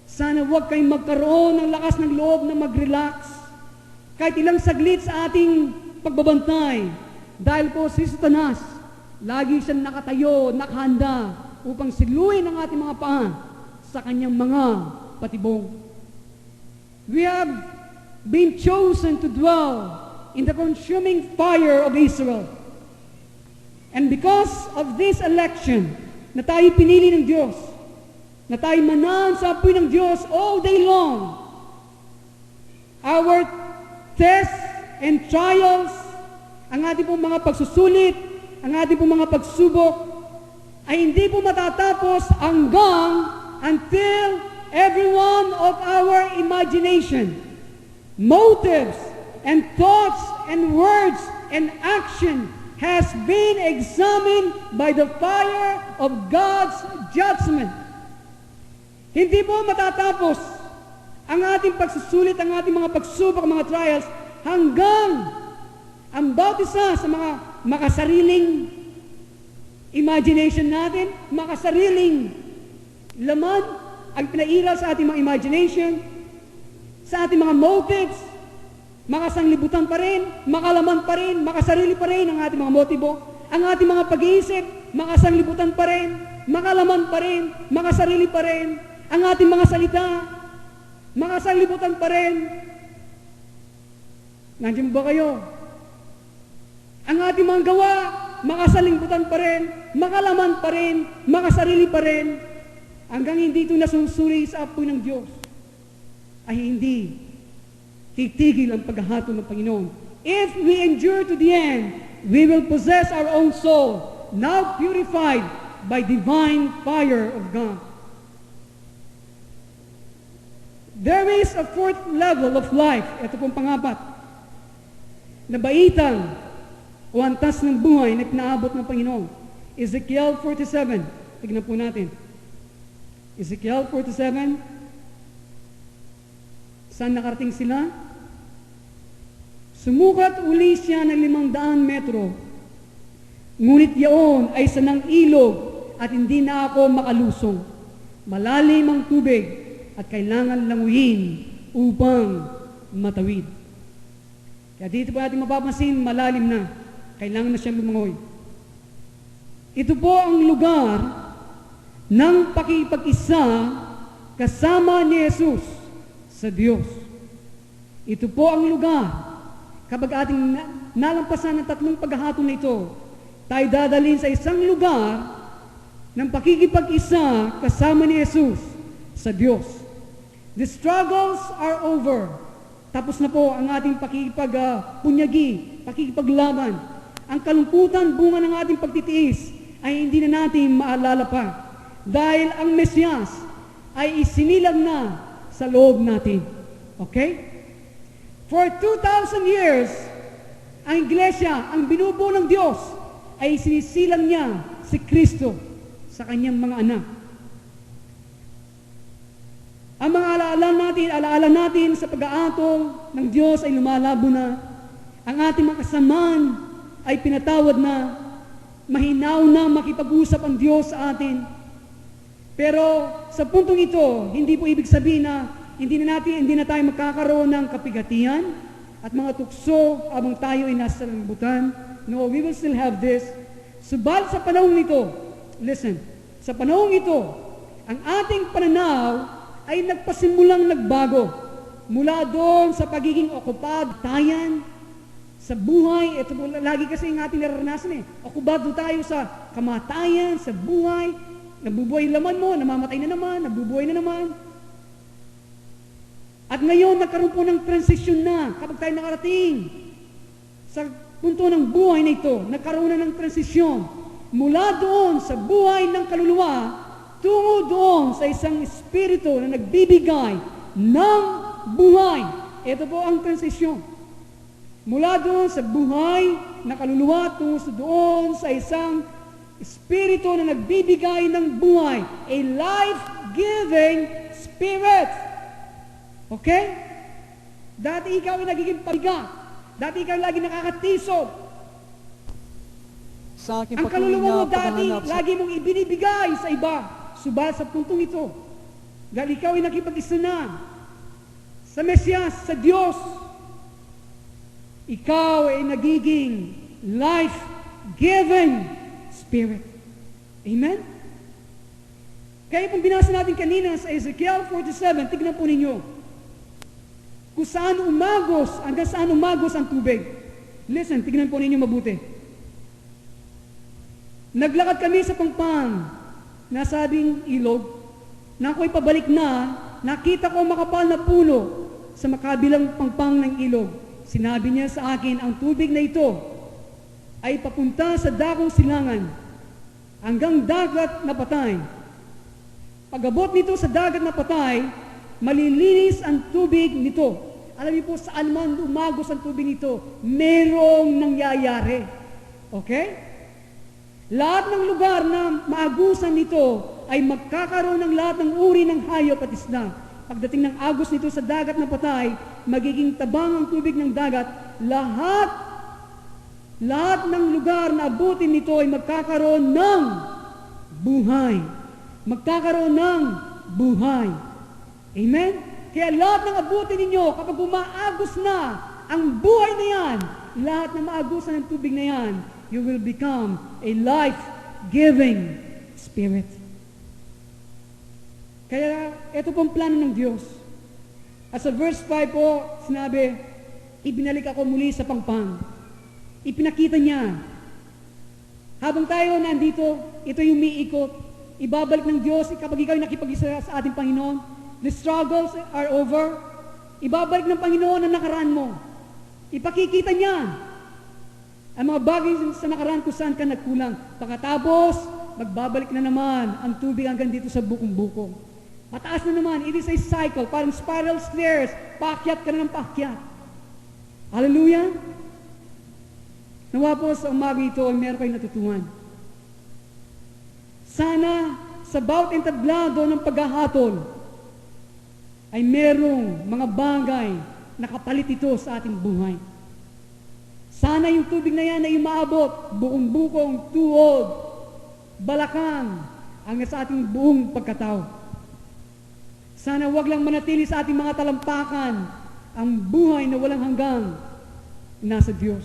Sana huwag kayong magkaroon ng lakas ng loob na mag-relax. Kahit ilang saglit sa ating pagbabantay. Dahil po si Satanas, lagi siyang nakatayo, nakahanda upang siluin ang ating mga paa sa kanyang mga patibong. We have been chosen to dwell in the consuming fire of Israel. And because of this election, na tayo pinili ng Diyos, na tayo manan sa apoy ng Diyos all day long, our tests and trials, ang ating pong mga pagsusulit, ang ating pong mga pagsubok, ay hindi po matatapos until every one of our imagination, motives, and thoughts, and words, and action has been examined by the fire of God's judgment. Hindi po matatapos ang ating pagsusulit, ang ating mga pagsubok, mga trials, hanggang ang bawat isa sa mga makasariling imagination natin, makasariling laman, ang pinairal sa ating mga imagination, sa ating mga motives, makasanglibutan pa rin, makalaman pa rin, makasarili pa rin ang ating mga motibo, ang ating mga pag-iisip, makasanglibutan pa rin, makalaman pa rin, makasarili pa rin, ang ating mga salita, makasanglibutan pa rin. Nandiyan ba kayo? Ang ating mga gawa, makasalimbutan pa rin, makalaman pa rin, makasarili pa rin, hanggang hindi ito nasusuri sa apoy ng Diyos, ay hindi titigil ang paghahatol ng Panginoon. If we endure to the end, we will possess our own soul, now purified by divine fire of God. There is a fourth level of life. Ito pong pangapat. Nabaitang o antas ng buhay na pinaabot ng Panginoon. Ezekiel 47. Tignan po natin. Ezekiel 47. Saan nakarating sila? Sumukat uli siya ng 500 metro. Ngunit yaon ay sanang ilog at hindi na ako makalusong. Malalim ang tubig at kailangan languyin upang matawid. Kaya dito po natin mapapansin, malalim na. Kailangan na siyang lumangoy. Ito po ang lugar ng pakipag-isa kasama ni Jesus sa Diyos. Ito po ang lugar. Kapag ating nalampasan ng 3 paghahatol na ito, tayo dadalhin sa isang lugar ng pakikipag-isa kasama ni Jesus sa Diyos. The struggles are over. Tapos na po ang ating pakikipag-punyagi, pakikipaglaban. Ang kalungkutan, bunga ng ating pagtitiis, ay hindi na natin maalala pa. Dahil ang Mesiyas ay isinilang na sa loob natin. Okay? For 2,000 years, ang iglesia, ang binubuo ng Diyos, ay sinisilang niya si Kristo sa kanyang mga anak. Ang mga alaala natin sa pag-aatol ng Diyos ay lumalabo na. Ang ating mga kasamaan ay pinatawad na. Mahinaw na makipag-usap ang Diyos sa atin. Pero sa puntong ito, hindi po ibig sabihin na hindi na tayo magkakaroon ng kapigatian at mga tukso habang tayo ay nasa lambutan. No, we will still have this. Subalit sa panahong ito, listen, sa panahong ito, ang ating pananaw ay nagpasimulang nagbago. Mula doon sa pagiging okupado, tayan, sa buhay, ito po lagi kasi ang ating nararanasan okupado tayo sa kamatayan, sa buhay, nabubuhay laman mo, namamatay na naman, nabubuhay na naman. At ngayon, nagkaroon po ng transition na kapag tayo nakarating sa punto ng buhay na ito, nagkaroon na ng transisyon mula doon sa buhay ng kaluluwa tungo doon sa isang espiritu na nagbibigay ng buhay. Ito po ang transisyon. Mula doon sa buhay na kaluluwa tungo doon sa isang espiritu na nagbibigay ng buhay. A life-giving spirit. Okay? Dati ikaw ay nagiging pabigat. Dati ikaw lagi nakakatisod. Sa aking Ang patuloy kaluluwa mo na dati, paghahanap sa... lagi mong ibinibigay sa iba. Subalit sa puntong ito, dahil ikaw ay nakipag-isa na sa Mesiyas, sa Diyos, ikaw ay nagiging life-giving spirit. Amen? Kaya kung binasa natin kanina sa Ezekiel 47, tignan po ninyo kung saan umagos, hanggang saan umagos ang tubig. Listen, tignan po ninyo mabuti. Naglakad kami sa pangpang, nasabing ilog, na ako'y pabalik na, nakita ko makapal na puno sa makabilang pangpang ng ilog. Sinabi niya sa akin, ang tubig na ito ay papunta sa dakong silangan hanggang dagat na patay. Pag-abot nito sa dagat na patay, malilinis ang tubig nito. Alam niyo po, saan man umagos ang tubig nito, merong nangyayari. Okay? Lahat ng lugar na maagusan nito ay magkakaroon ng lahat ng uri ng hayop at isda. Pagdating ng agos nito sa dagat na patay, magiging tabang ang tubig ng dagat. Lahat ng lugar na abutin nito ay magkakaroon ng buhay. Magkakaroon ng buhay. Amen? Kaya lahat ng abutin ninyo, kapag umaagos na ang buhay na yan, lahat na maagusan ng tubig na yan, you will become a life-giving spirit. Kaya ito pong plano ng Diyos. At sa verse 5 po, sinabi, ibinalik ako muli sa pangpang. Ipinakita niya. Habang tayo nandito, ito yung umiikot. Ibabalik ng Diyos kapag ikaw ay nakipag-isa sa ating Panginoon. The struggles are over. Ibabalik ng Panginoon ang nakaraan mo. Ipakikita niya ang mga bagay sa nakaraan kung saan ka nagkulang. Pagkatapos, magbabalik na naman ang tubig hanggang dito sa bukong-bukong. Pataas na naman. It is a cycle. Parang spiral stairs. Paakyat ka na ng paakyat. Hallelujah! Nawa po sa umaga ito ay meron kayong natutuhan. Sana sa bawat entablado ng paghahatol ay merong mga bagay na kapalit ito sa ating buhay. Sana yung tubig na yan ay umaabot, buong-bukong, tuhod, balakang, hanggang sa ating buong pagkatao. Sana wag lang manatili sa ating mga talampakan ang buhay na walang hanggang nasa Diyos.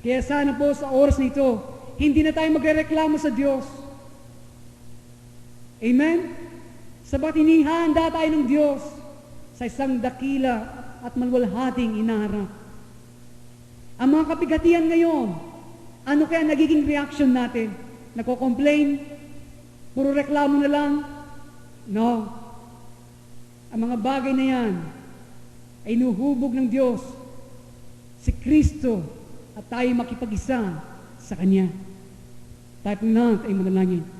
Kaya sana po sa oras na ito, hindi na tayo magrereklamo sa Diyos. Amen? Sabat inihanda tayo ng Diyos sa isang dakila at maluwalhating inaharap. Ang mga kapigatian ngayon, ano kaya nagiging reaction natin? Nako-complain? Puro reklamo na lang? No. Ang mga bagay na yan ay inuhubog ng Diyos, si Kristo, at tayo makipag-isa sa Kanya. Tayo pong lahat ay manalangin.